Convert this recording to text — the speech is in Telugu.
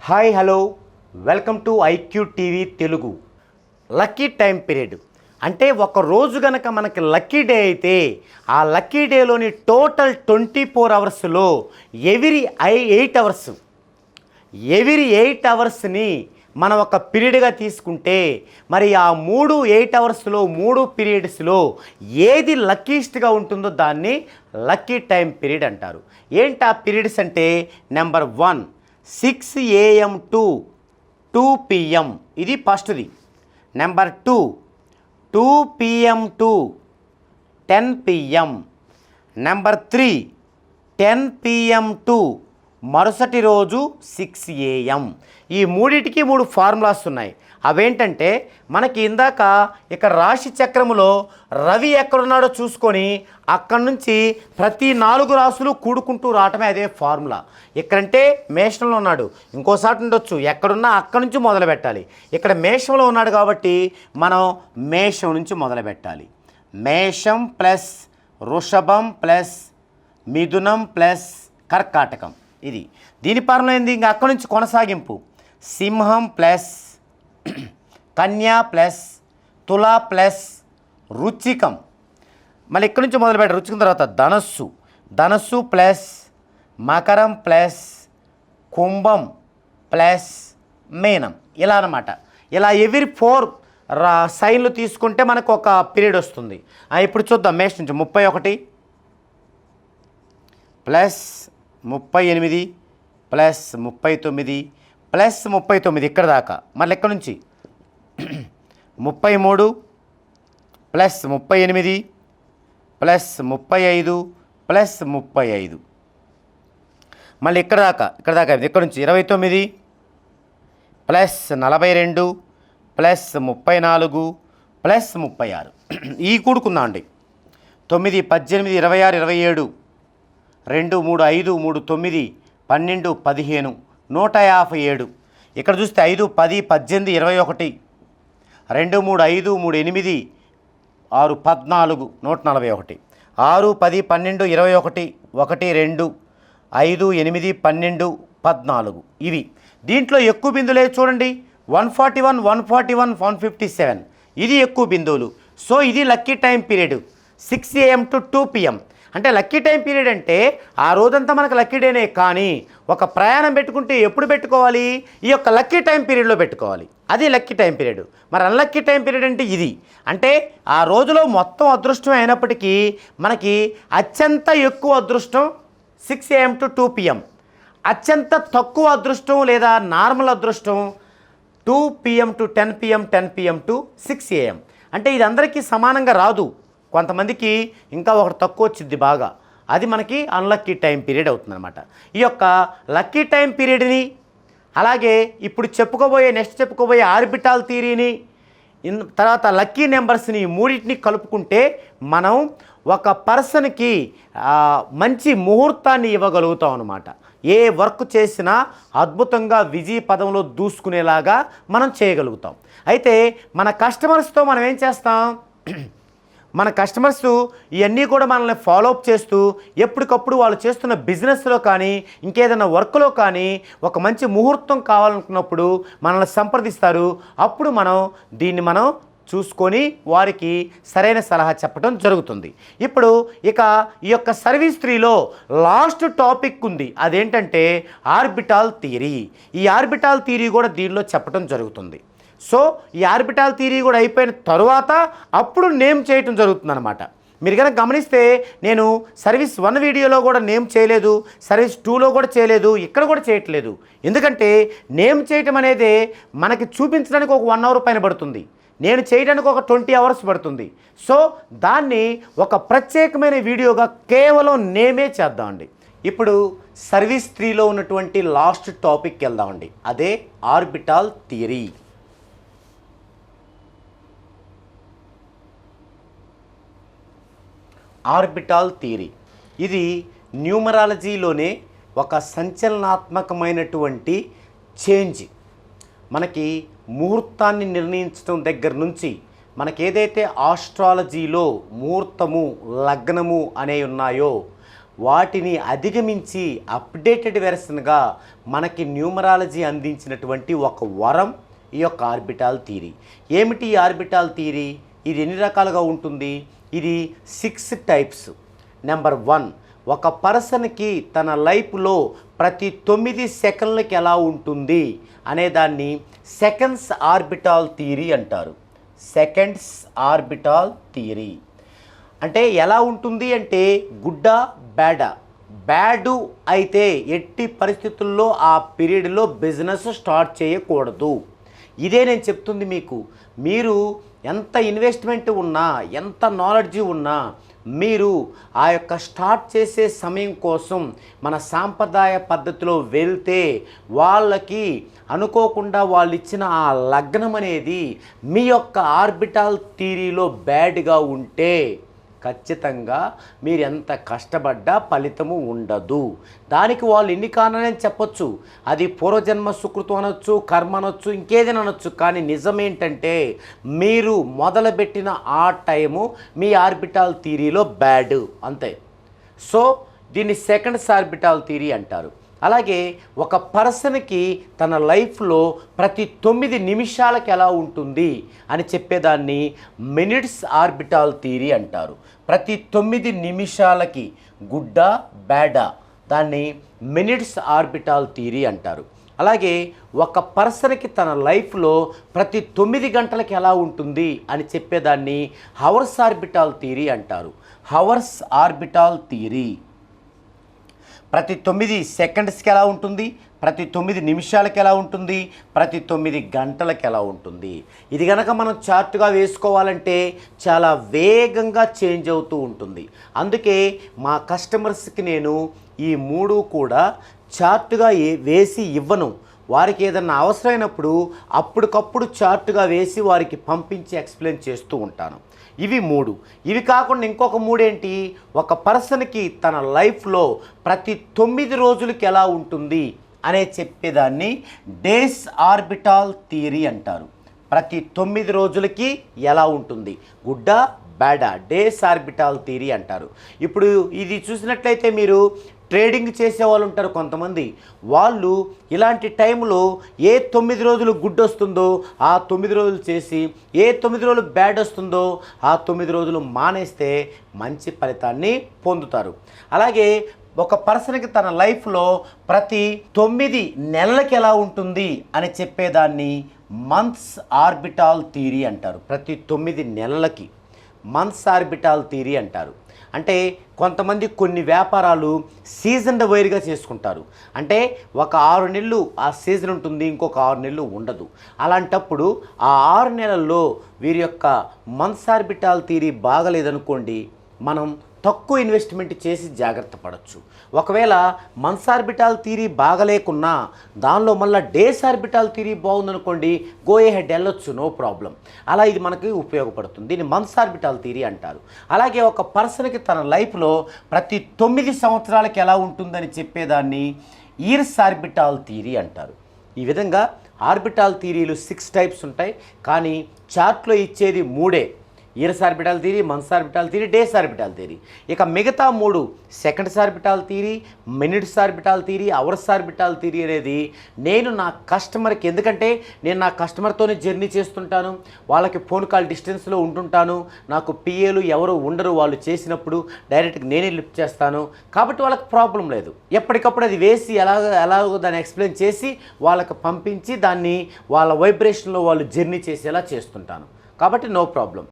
Hi hello welcome to IQ TV Telugu. Lucky time period అంటే ఒక రోజు గనక మనకి లక్కీ డే అయితే ఆ లక్కీ డేలోని టోటల్ 24 అవర్స్లో ఎవ్రీ 8 అవర్స్ని మనం ఒక పీరియడ్గా తీసుకుంటే మరి ఆ 8 అవర్స్లో 3 పీరియడ్స్లో ఏది లక్కీస్ట్గా ఉంటుందో దాన్ని లక్కీ టైం పీరియడ్ అంటారు. ఏంటి ఆ పీరియడ్స్ అంటే నెంబర్ 1 6 AM టు 2 PM, ఇది ఫస్ట్ది. Number 2 2 PM to 10 PM. Number 3 10 PM to మరుసటి రోజు 6 AM. ఈ మూడిటికి 3 ఫార్ములాస్ ఉన్నాయి. అవేంటంటే మనకి ఇందాక ఇక్కడ రాశి చక్రములో రవి ఎక్కడున్నాడో చూసుకొని అక్కడి నుంచి ప్రతి 4 రాసులు కూడుకుంటూ రావటమే అదే ఫార్ములా. ఇక్కడంటే మేషంలో ఉన్నాడు, ఇంకోసారి ఉండొచ్చు, ఎక్కడున్నా అక్కడి నుంచి మొదలు పెట్టాలి. ఇక్కడ మేషంలో ఉన్నాడు కాబట్టి మనం మేషం నుంచి మొదలు పెట్టాలి. మేషం ప్లస్ వృషభం ప్లస్ మిథునం ప్లస్ కర్కాటకం, ఇది దీని ఫార్ములా ఏంది? ఇంకా అక్కడి నుంచి కొనసాగింపు. సింహం ప్లస్ కన్యా ప్లస్ తులా ప్లస్ రుచికం. మళ్ళీ ఇక్కడి నుంచి మొదలు పెట్టారు. రుచికం తర్వాత ధనస్సు ప్లస్ మకరం ప్లస్ కుంభం ప్లస్ మీనం, ఇలా అన్నమాట. ఇలా ఎవ్రీ 4 సైన్లు తీసుకుంటే మనకు ఒక పీరియడ్ వస్తుంది. ఇప్పుడు చూద్దాం. మేషం నుంచి 31 ప్లస్ 38 ప్లస్ 39 ప్లస్ 39 ఇక్కడ దాకా. మళ్ళీ ఇక్కడ నుంచి 33 ప్లస్ 38 ప్లస్ 35 ప్లస్ 35, మళ్ళీ ఇక్కడ దాకా ఇక్కడ నుంచి 29 ప్లస్ 42 ప్లస్ 34 ప్లస్ 36. ఈ కూడుకుందాం అండి. 9 18 26 27 2 3 5 3 9 12 15 157. ఇక్కడ చూస్తే 5 10 18 21 2 3 5 3 8 6 14 141 6 10 12 21 1 2 5 8 12 14, ఇవి. దీంట్లో ఎక్కువ బిందులే చూడండి. 141 141 157, ఇది ఎక్కువ బిందువులు. సో ఇది lucky time period 6 AM to 2 PM. అంటే లక్కీ టైం పీరియడ్ అంటే ఆ రోజంతా మనకు లక్కీ డేనే, కానీ ఒక ప్రయాణం పెట్టుకుంటే ఎప్పుడు పెట్టుకోవాలి? ఈ యొక్క లక్కీ టైం పీరియడ్లో పెట్టుకోవాలి. అది లక్కీ టైం పీరియడ్. మరి అన్లక్కీ టైం పీరియడ్ అంటే ఇది. అంటే ఆ రోజులో మొత్తం అదృష్టం అయినప్పటికీ మనకి అత్యంత ఎక్కువ అదృష్టం 6 AM టు 2 PM, అత్యంత తక్కువ అదృష్టం లేదా నార్మల్ అదృష్టం 2 PM to 10 PM 10 PM to 6 AM. అంటే ఇది అందరికీ సమానంగా రాదు, కొంతమందికి ఇంకా ఒకటి తక్కువ వచ్చింది బాగా, అది మనకి అన్లక్కీ టైం పీరియడ్ అవుతుందన్నమాట. ఈ యొక్క లక్కీ టైం పీరియడ్ని అలాగే ఇప్పుడు నెక్స్ట్ చెప్పుకోబోయే ఆర్బిటాల్ థియరీని తర్వాత లక్కీ నెంబర్స్ని మూడింటిని కలుపుకుంటే మనం ఒక పర్సన్కి మంచి ముహూర్తాన్ని ఇవ్వగలుగుతాం అన్నమాట. ఏ వర్క్ చేసినా అద్భుతంగా విజయ పదంలో దూసుకునేలాగా మనం చేయగలుగుతాం. అయితే మన కస్టమర్స్తో మనం ఏం చేస్తాం? మన కస్టమర్స్ ఇవన్నీ కూడా మనల్ని ఫాలోఅప్ చేస్తూ ఎప్పటికప్పుడు వాళ్ళు చేస్తున్న బిజినెస్లో కానీ ఇంకేదైనా వర్క్లో కానీ ఒక మంచి ముహూర్తం కావాలనుకున్నప్పుడు మనల్ని సంప్రదిస్తారు. అప్పుడు దీన్ని మనం చూసుకొని వారికి సరైన సలహా చెప్పడం జరుగుతుంది. ఇప్పుడు ఈ యొక్క సర్వీస్ 3లో లాస్ట్ టాపిక్ ఉంది, అదేంటంటే ఆర్బిటాల్ థియరీ. ఈ ఆర్బిటాల్ థియరీ కూడా దీనిలో చెప్పడం జరుగుతుంది. సో ఈ ఆర్బిటాల్ థియరీ కూడా అయిపోయిన తరువాత అప్పుడు నేమ్ చేయటం జరుగుతుందన్నమాట. మీరు కనుక గమనిస్తే నేను సర్వీస్ 1 వీడియోలో కూడా నేమ్ చేయలేదు, సర్వీస్ 2లో కూడా చేయలేదు, ఇక్కడ కూడా చేయట్లేదు. ఎందుకంటే నేమ్ చేయటం అనేది మనకి చూపించడానికి ఒక 1 అవర్ పైన పడుతుంది, నేను చేయడానికి ఒక 20 అవర్స్ పడుతుంది. సో దాన్ని ఒక ప్రత్యేకమైన వీడియోగా కేవలం నేమే చేద్దామండి. ఇప్పుడు సర్వీస్ 3లో ఉన్నటువంటి లాస్ట్ టాపిక్కి వెళ్దామండి, అదే ఆర్బిటాల్ థియరీ. ఆర్బిటాల్ థియరీ ఇది న్యూమరాలజీలోనే ఒక సంచలనాత్మకమైనటువంటి చేంజ్. మనకి ముహూర్తాన్ని నిర్ణయించడం దగ్గర నుంచి మనకి ఏదైతే ఆస్ట్రాలజీలో ముహూర్తము లగ్నము అనేవి ఉన్నాయో వాటిని అధిగమించి అప్డేటెడ్ వెర్షన్గా మనకి న్యూమరాలజీ అందించినటువంటి ఒక వరం ఈ యొక్క ఆర్బిటాల్ థియరీ. ఏమిటి ఈ ఆర్బిటాల్ థియరీ? ఇది ఎన్ని రకాలుగా ఉంటుంది? ఇది 6 టైప్స్. నెంబర్ 1, ఒక పర్సన్కి తన లైఫ్లో ప్రతి 9 సెకండ్లకి ఎలా ఉంటుంది అనేదాన్ని సెకండ్స్ ఆర్బిటాల్ థియరీ అంటారు. సెకండ్స్ ఆర్బిటాల్ థియరీ అంటే ఎలా ఉంటుంది అంటే గుడ్డా బ్యాడా. బ్యాడు అయితే ఎట్టి పరిస్థితుల్లో ఆ పీరియడ్లో బిజినెస్ స్టార్ట్ చేయకూడదు. ఇదే నేను చెప్తుంది మీకు. మీరు ఎంత ఇన్వెస్ట్మెంట్ ఉన్నా, ఎంత నాలెడ్జ్ ఉన్నా, మీరు ఆ యొక్క స్టార్ట్ చేసే సమయం కోసం మన సాంప్రదాయ పద్ధతిలో వెళ్తే వాళ్ళకి అనుకోకుండా వాళ్ళు ఇచ్చిన ఆ లగ్నం అనేది మీ యొక్క ఆర్బిటాల్ థియరీలో బ్యాడ్గా ఉంటే ఖచ్చితంగా మీరు ఎంత కష్టపడ్డా ఫలితము ఉండదు. దానికి వాళ్ళు ఎన్ని కారణాలని చెప్పొచ్చు. అది పూర్వజన్మ సుకృతం అనొచ్చు, కర్మ అనొచ్చు, ఇంకేదైనా అనొచ్చు. కానీ నిజమేంటంటే మీరు మొదలుపెట్టిన ఆ టైము మీ ఆర్బిటాల్ థియరీలో బ్యాడ్ అంతే. సో దీన్ని సెకండ్స్ ఆర్బిటాల్ థియరీ అంటారు. అలాగే ఒక పర్సన్కి తన లైఫ్లో ప్రతి 9 నిమిషాలకి ఎలా ఉంటుంది అని చెప్పేదాన్ని మినిట్స్ ఆర్బిటాల్ థియరీ అంటారు. ప్రతి 9 నిమిషాలకి గుడ్డా బ్యాడా దాన్ని మినిట్స్ ఆర్బిటాల్ థియరీ అంటారు. అలాగే ఒక పర్సన్కి తన లైఫ్లో ప్రతి 9 గంటలకి ఎలా ఉంటుంది అని చెప్పేదాన్ని హవర్స్ ఆర్బిటాల్ థియరీ అంటారు. హవర్స్ ఆర్బిటాల్ థియరీ ప్రతి 9 సెకండ్స్కి ఎలా ఉంటుంది, ప్రతి 9 నిమిషాలకి ఎలా ఉంటుంది, ప్రతి 9 గంటలకి ఎలా ఉంటుంది. ఇది కనుక మనం చార్ట్గా వేసుకోవాలంటే చాలా వేగంగా చేంజ్ అవుతూ ఉంటుంది. అందుకే మా కస్టమర్స్కి నేను ఈ 3 కూడా చార్ట్గా వేసి ఇవ్వను. వారికి ఏదన్నా అవసరమైనప్పుడు అప్పటికప్పుడు చార్ట్గా వేసి వారికి పంపించి ఎక్స్ప్లెయిన్ చేస్తూ ఉంటాను. ఇవి 3. ఇవి కాకుండా ఇంకొక 3 ఏంటి? ఒక పర్సన్కి తన లైఫ్లో ప్రతి 9 రోజులకి ఎలా ఉంటుంది అనే చెప్పేదాన్ని డేస్ ఆర్బిటాల్ థియరీ అంటారు. ప్రతి 9 రోజులకి ఎలా ఉంటుంది, గుడ్డా బ్యాడా, డేస్ ఆర్బిటాల్ థియరీ అంటారు. ఇప్పుడు ఇది చూసినట్లయితే మీరు ట్రేడింగ్ చేసే వాళ్ళు ఉంటారు కొంతమంది. వాళ్ళు ఇలాంటి టైంలో ఏ 9 రోజులు గుడ్ వస్తుందో ఆ 9 రోజులు చేసి, ఏ 9 రోజులు బ్యాడ్ వస్తుందో ఆ 9 రోజులు మానేస్తే మంచి ఫలితాన్ని పొందుతారు. అలాగే ఒక పర్సన్కి తన లైఫ్లో ప్రతి 9 నెలలకి ఎలా ఉంటుంది అని చెప్పేదాన్ని మంత్స్ ఆర్బిటాల్ థియరీ అంటారు. ప్రతి 9 నెలలకి మంత్స్ ఆర్బిటాల్ థియరీ అంటారు. అంటే కొంతమంది కొన్ని వ్యాపారాలు సీజన్ వైర్గా చేసుకుంటారు. అంటే ఒక 6 నెలలు ఆ సీజన్ ఉంటుంది, ఇంకొక 6 నెలలు ఉండదు. అలాంటప్పుడు ఆ 6 నెలల్లో వీరి యొక్క మంత్స్ ఆర్బిటాల్ థియరీ బాగలేదనుకోండి, మనం తక్కువ ఇన్వెస్ట్మెంట్ చేసి జాగ్రత్త పడవచ్చు. ఒకవేళ మంత్స్ ఆర్బిటాల్ థియరీ బాగలేకున్నా దానిలో మళ్ళీ డేస్ ఆర్బిటాల్ థియరీ బాగుందనుకోండి, గో హెడ్ వెళ్ళొచ్చు, నో ప్రాబ్లం. అలా ఇది మనకి ఉపయోగపడుతుంది. దీన్ని మంత్స్ ఆర్బిటాల్ థియరీ అంటారు. అలాగే ఒక పర్సన్కి తన లైఫ్లో ప్రతి 9 సంవత్సరాలకి ఎలా ఉంటుందని చెప్పేదాన్ని ఇయర్స్ ఆర్బిటాల్ థియరీ అంటారు. ఈ విధంగా ఆర్బిటాల్ థియరీలు 6 టైప్స్ ఉంటాయి. కానీ చార్ట్లో ఇచ్చేది 3. Years orbital theory, months orbital theory, days orbital theory. ఇక మిగతా 3 seconds orbital theory, minutes orbital theory, hours orbital theory అనేది నేను నా కస్టమర్కి, ఎందుకంటే నేను నా కస్టమర్తోనే జర్నీ చేస్తుంటాను, వాళ్ళకి ఫోన్ కాల్ డిస్టెన్స్లో ఉంటుంటాను, నాకు పిఏలు ఎవరు ఉండరు, వాళ్ళు చేసినప్పుడు డైరెక్ట్గా నేనే లిఫ్ట్ చేస్తాను. కాబట్టి వాళ్ళకి ప్రాబ్లం లేదు. ఎప్పటికప్పుడు అది వేసి ఎలాగో దాన్ని ఎక్స్ప్లెయిన్ చేసి వాళ్ళకి పంపించి దాన్ని వాళ్ళ వైబ్రేషన్లో వాళ్ళు జర్నీ చేసేలా చేస్తుంటాను. కాబట్టి నో ప్రాబ్లం.